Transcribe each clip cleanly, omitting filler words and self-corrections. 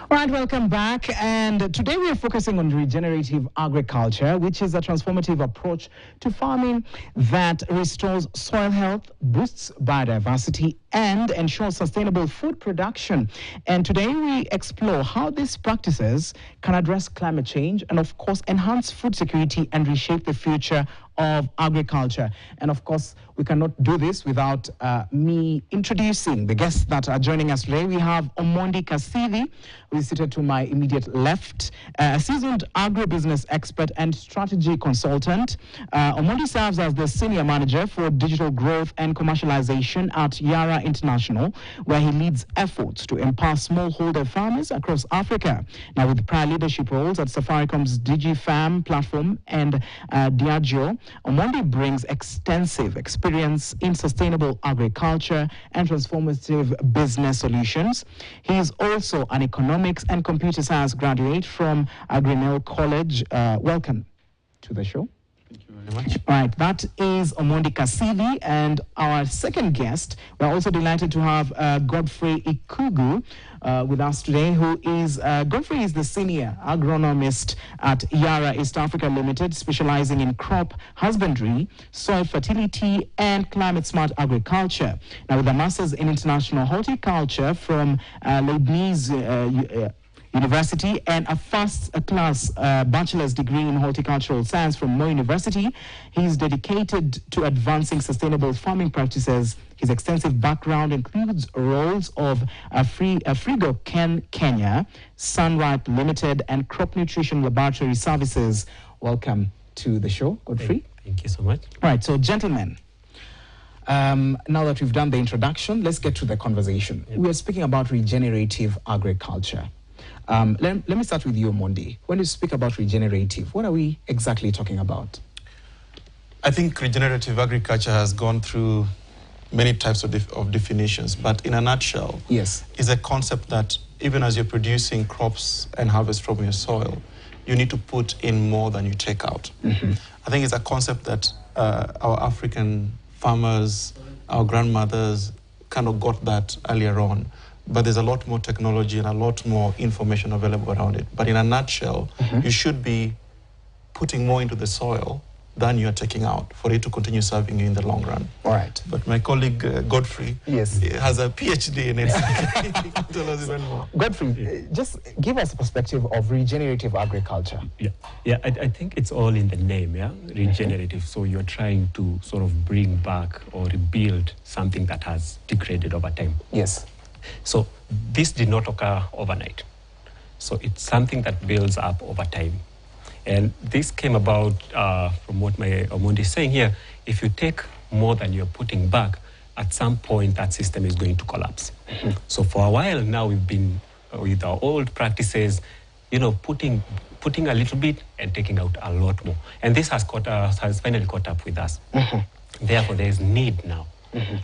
All right, welcome back. And today we are focusing on regenerative agriculture, which is a transformative approach to farming that restores soil health, boosts biodiversity, and ensures sustainable food production. And today we explore how these practices can address climate change and, of course, enhance food security and reshape the future of agriculture. And of course, we cannot do this without me introducing the guests that are joining us today. We have Omondi Kasivi, who is seated to my immediate left, a seasoned agribusiness expert and strategy consultant. Omondi serves as the senior manager for digital growth and commercialization at Yara International, where he leads efforts to empower smallholder farmers across Africa. Now, with prior leadership roles at Safaricom's DigiFarm platform and Diageo, Omondi brings extensive experience in sustainable agriculture and transformative business solutions. He is also an economics and computer science graduate from Grinnell College. Welcome to the show. Thank you very much. Right, that is Omondi Kasivi, and our second guest, we're also delighted to have Godfrey Ikugu with us today, who is, Godfrey is the senior agronomist at Yara East Africa Limited, specializing in crop husbandry, soil fertility, and climate-smart agriculture. Now, with a master's in international horticulture from Leibniz University and a first-class bachelor's degree in horticultural science from Mo University, he's dedicated to advancing sustainable farming practices. His extensive background includes roles of Frigo Kenya, Sunripe Limited, and Crop Nutrition Laboratory Services. Welcome to the show, Godfrey. Thank you so much. All right, so gentlemen, now that we've done the introduction, let's get to the conversation. Yep. We are speaking about regenerative agriculture. Let me start with you, Omondi. When you speak about regenerative, what are we exactly talking about? I think regenerative agriculture has gone through many types of definitions, but in a nutshell, yes, is a concept that even as you're producing crops and harvest from your soil, you need to put in more than you take out. Mm-hmm. I think it's a concept that our African farmers, our grandmothers kind of got that earlier on. But there's a lot more technology and a lot more information available around it. But in a nutshell, you should be putting more into the soil than you're taking out for it to continue serving you in the long run. All right. But my colleague Godfrey has a PhD in it. He can tell us even more. Godfrey, just give us a perspective of regenerative agriculture. I think it's all in the name, regenerative. So you're trying to sort of bring back or rebuild something that has degraded over time. Yes. So this did not occur overnight. So it's something that builds up over time. And this came about from what my Omondi is saying here. If you take more than you're putting back, at some point that system is going to collapse. So for a while now, we've been with our old practices, putting a little bit and taking out a lot more. And this has finally caught up with us. Therefore, there is need now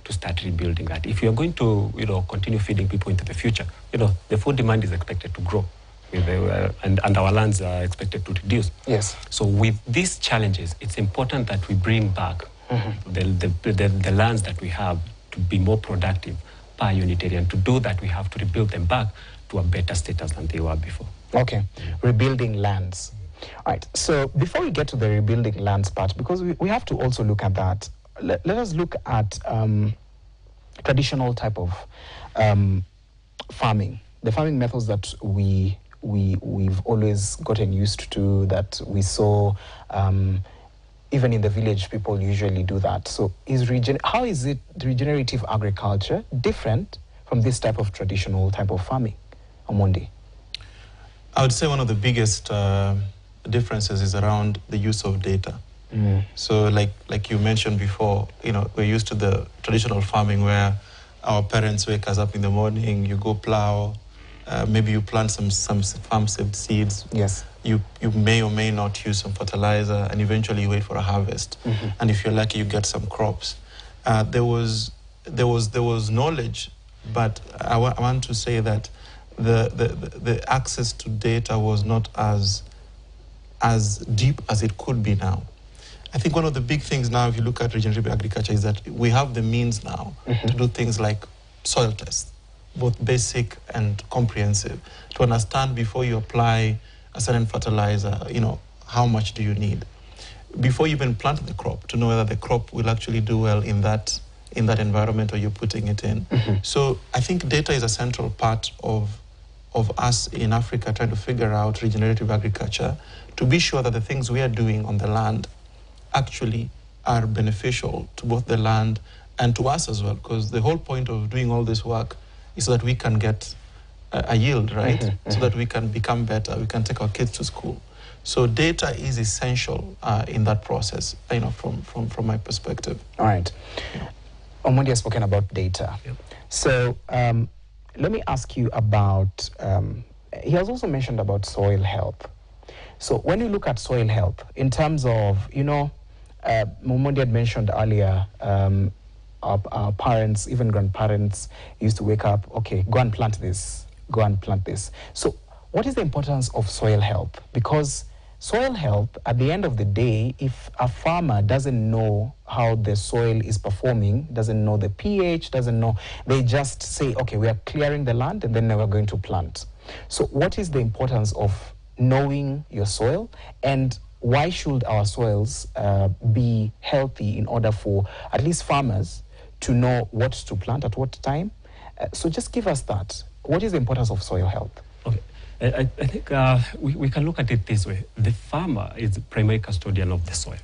to start rebuilding that. If you're going to, continue feeding people into the future, the food demand is expected to grow, and our lands are expected to reduce. Yes. So with these challenges, it's important that we bring back the lands that we have to be more productive per unit area. And to do that, we have to rebuild them back to a better status than they were before. Okay, rebuilding lands. All right, so before we get to the rebuilding lands part, because we have to also look at that, let us look at traditional type of farming, the farming methods that we've always gotten used to, that we saw even in the village. People usually do that. So how is it regenerative agriculture different from this type of traditional type of farming, Omondi? I would say one of the biggest differences is around the use of data. So like you mentioned before, we're used to the traditional farming where our parents wake us up in the morning, you go plow, maybe you plant some farm-saved seeds. Yes. You may or may not use some fertilizer, and eventually you wait for a harvest. And if you're lucky, you get some crops. There was knowledge, but I want to say that the access to data was not as deep as it could be now. I think one of the big things now, if you look at regenerative agriculture, is that we have the means now to do things like soil tests. both basic and comprehensive, to understand before you apply a certain fertilizer, how much do you need? Before you even plant the crop, to know whether the crop will actually do well in that environment or you're putting it in. So I think data is a central part of us in Africa trying to figure out regenerative agriculture, to be sure that the things we are doing on the land actually are beneficial to both the land and to us as well, because the whole point of doing all this work is so that we can get a yield, right? So that we can become better, we can take our kids to school. So data is essential in that process, from my perspective. All right. Omondi has spoken about data. Yep. So let me ask you about, he has also mentioned about soil health. So when you look at soil health, in terms of, Omondi had mentioned earlier, our parents, even grandparents, used to wake up, okay, go and plant this, go and plant this. So what is the importance of soil health? Because soil health, at the end of the day, if a farmer doesn't know how the soil is performing, doesn't know the pH, doesn't know, they just say, okay, we are clearing the land and then we're going to plant. So what is the importance of knowing your soil, and why should our soils be healthy in order for at least farmers to know what to plant at what time? So just give us that. What is the importance of soil health? Okay. I think we can look at it this way. The farmer is the primary custodian of the soil.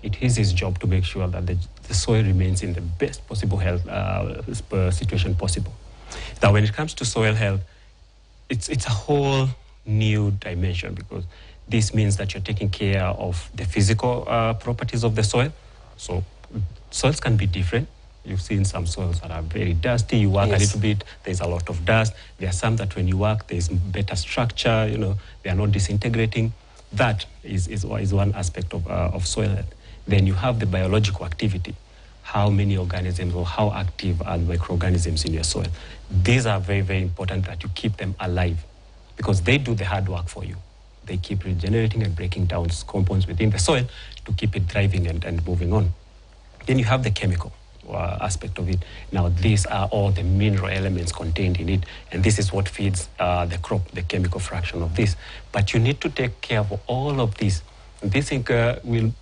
It is his job to make sure that the soil remains in the best possible health situation possible. Now, when it comes to soil health, it's a whole new dimension, because this means that you're taking care of the physical properties of the soil. So soils can be different. You've seen some soils that are very dusty. You work a little bit, there's a lot of dust. There are some that when you work, there's better structure, they are not disintegrating. That is one aspect of soil health. Then you have the biological activity. How many organisms or how active are the microorganisms in your soil? These are very, very important that you keep them alive, because they do the hard work for you. They keep regenerating and breaking down compounds within the soil to keep it thriving and moving on. Then you have the chemical aspect of it. Now, these are all the mineral elements contained in it, and this is what feeds the crop, the chemical fraction of this. But you need to take care of all of this. This will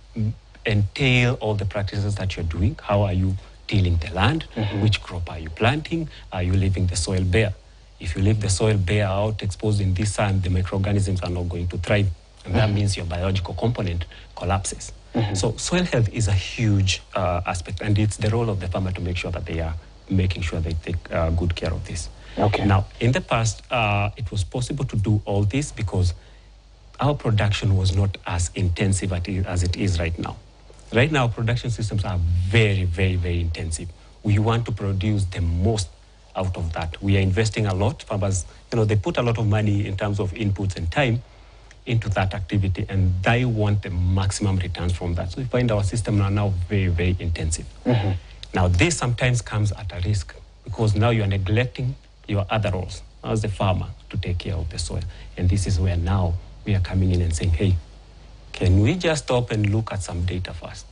entail all the practices that you're doing. How are you tilling the land? Which crop are you planting? Are you leaving the soil bare? If you leave the soil bare out, exposed in this sun, the microorganisms are not going to thrive. And that means your biological component collapses. So soil health is a huge aspect, and it's the role of the farmer to make sure that they are making sure they take good care of this. Okay. Now, in the past, it was possible to do all this because our production was not as intensive as it is right now. Right now, production systems are very, very, very intensive. We want to produce the most out of that. We are investing a lot. Farmers, they put a lot of money in terms of inputs and time into that activity, and they want the maximum returns from that. So we find our system are now very, very intensive. Now, this sometimes comes at a risk, because now you are neglecting your other roles as the farmer to take care of the soil. And this is where now we are coming in and saying, hey, can we just stop and look at some data first?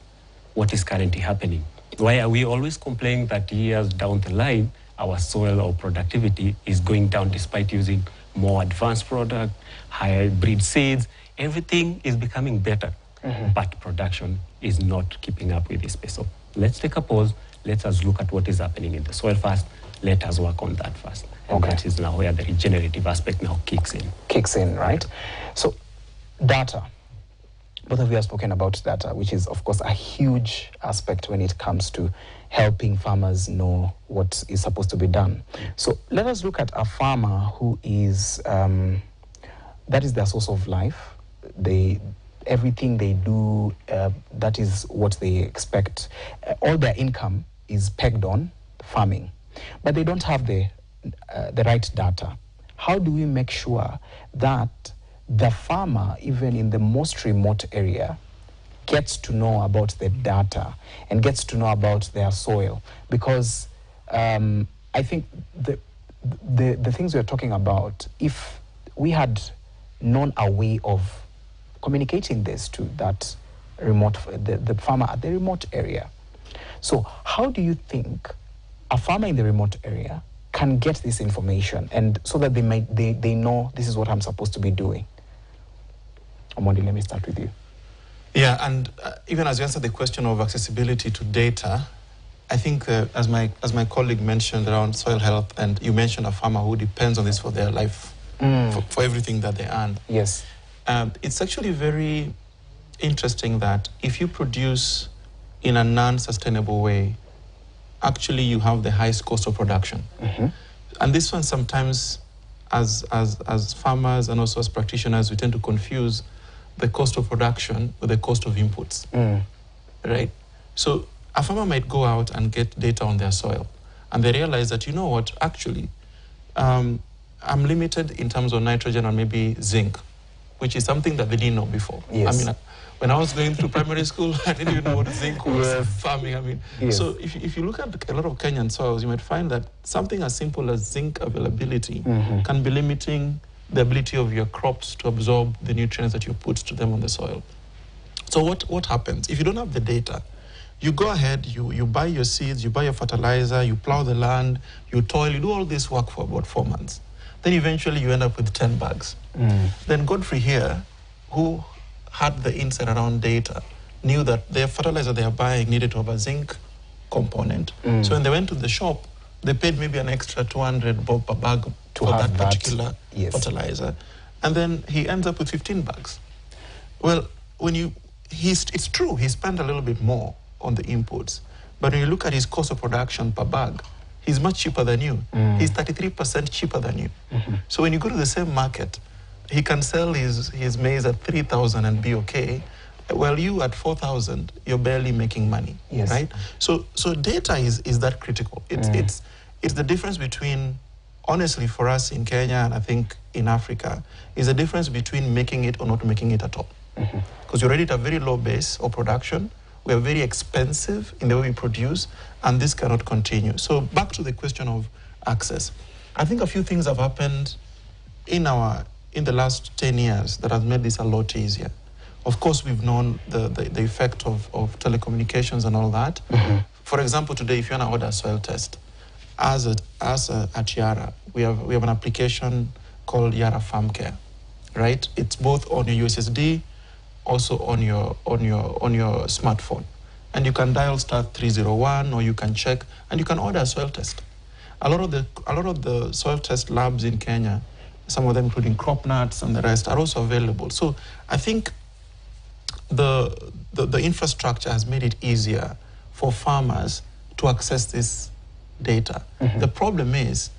What is currently happening? Why are we always complaining that years down the line, our soil or productivity is going down despite using more advanced product, hybrid seeds? Everything is becoming better, but production is not keeping up with this pace. So let's take a pause. Let us look at what is happening in the soil first. Let us work on that first. And that is now where the regenerative aspect now kicks in. Kicks in, right? So data. Both of you have spoken about data, which is, of course, a huge aspect when it comes to helping farmers know what is supposed to be done. So let us look at a farmer who is, that is their source of life. Everything they do, that is what they expect. All their income is pegged on farming, but they don't have the right data. How do we make sure that the farmer, even in the most remote area, gets to know about the data and gets to know about their soil? Because I think the things we're talking about, if we had known a way of communicating this to that remote, the farmer at the remote area. So how do you think a farmer in the remote area can get this information, and so that they know this is what I'm supposed to be doing? Omondi, let me start with you. Yeah, and even as you answer the question of accessibility to data, I think as my colleague mentioned around soil health, and you mentioned a farmer who depends on this for their life, for everything that they earn. Yes. It's actually very interesting that if you produce in a non-sustainable way, actually you have the highest cost of production. And this one sometimes, as farmers and also as practitioners, we tend to confuse the cost of production with the cost of inputs, right? So a farmer might go out and get data on their soil, and they realize that, you know what, actually, I'm limited in terms of nitrogen or maybe zinc, which is something that they didn't know before. Yes. I mean, when I was going through primary school, I didn't even know what zinc was, farming. I mean, so if you look at a lot of Kenyan soils, you might find that something as simple as zinc availability can be limiting the ability of your crops to absorb the nutrients that you put to them on the soil. So what happens? If you don't have the data, you go ahead, you buy your seeds, you buy your fertilizer, you plow the land, you toil, you do all this work for about 4 months. Then eventually you end up with 10 bags. Then Godfrey here, who had the insight around data, knew that their fertilizer they are buying needed to have a zinc component. So when they went to the shop, they paid maybe an extra 200 bob per bag for that particular fertilizer. And then he ends up with 15 bags. Well, it's true, he spent a little bit more on the inputs, but when you look at his cost of production per bag, he's much cheaper than you. He's 33% cheaper than you. So when you go to the same market, he can sell his maize at 3,000 and be okay, while you at 4,000, you're barely making money, right? So data is that critical. It's the difference between, honestly, for us in Kenya and I think in Africa, is the difference between making it or not making it at all. Because you're already at a very low base of production. We are very expensive in the way we produce, and this cannot continue. So back to the question of access. I think a few things have happened in the last 10 years that have made this a lot easier. Of course, we've known the effect of telecommunications and all that. For example, today, if you want to order a soil test, at Yara, we have an application called Yara Farm Care, right? It's both on your USSD, also on your smartphone, and you can dial *301, or you can check, and you can order a soil test. A lot of the soil test labs in Kenya, some of them including Crop Nuts and the rest, are also available. So I think the infrastructure has made it easier for farmers to access this data. The problem is,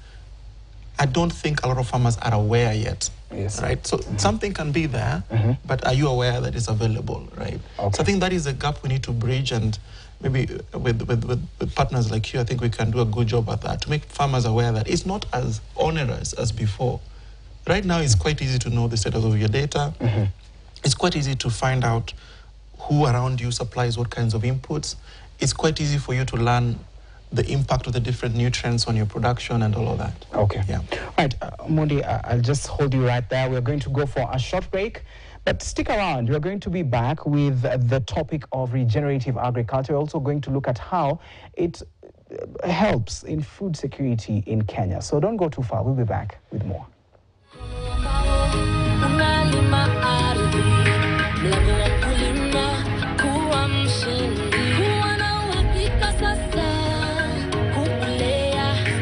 I don't think a lot of farmers are aware yet, right? So something can be there, but are you aware that it's available, right? So I think that is a gap we need to bridge, and maybe with partners like you, I think we can do a good job at that, to make farmers aware that it's not as onerous as before. Right now, it's quite easy to know the status of your data. It's quite easy to find out who around you supplies what kinds of inputs. It's quite easy for you to learn the impact of the different nutrients on your production and all of that. Okay. Yeah. All right, Mondi, I'll just hold you right there. We're going to go for a short break, but stick around. We're going to be back with the topic of regenerative agriculture. We're also going to look at how it helps in food security in Kenya. So don't go too far. We'll be back with more.